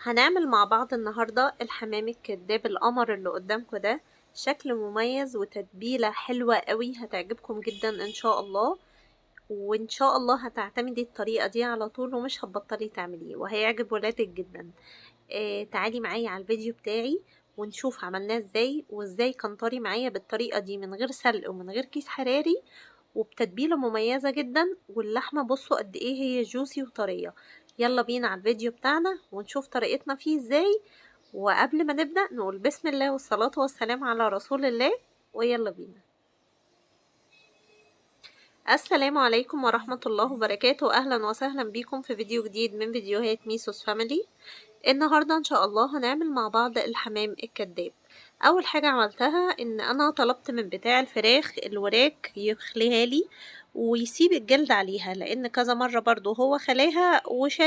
هنعمل مع بعض النهاردة الحمام الكداب القمر اللي قدامكم ده. شكل مميز وتتبيلة حلوة قوي، هتعجبكم جدا ان شاء الله. وان شاء الله هتعتمدي الطريقة دي على طول ومش هتبطلي تعمليه وهيعجب ولادك جدا. تعالي معايا على الفيديو بتاعي ونشوف عملناه ازاي، وازاي كان طري معايا بالطريقة دي من غير سلق ومن غير كيس حراري، وبتتبيلة مميزة جدا. واللحمة بصوا قد ايه هي جوسي وطرية. يلا بينا على الفيديو بتاعنا ونشوف طريقتنا فيه ازاي. وقبل ما نبدأ نقول بسم الله والصلاة والسلام على رسول الله. ويلا بينا. السلام عليكم ورحمة الله وبركاته، أهلا وسهلا بيكم في فيديو جديد من فيديوهات ميسوس فاميلي. النهاردة ان شاء الله هنعمل مع بعض الحمام الكداب. اول حاجة عملتها ان انا طلبت من بتاع الفراخ الوراك يخليها لي ويسيب الجلد عليها، لان كذا مرة برضو هو خلاها وشال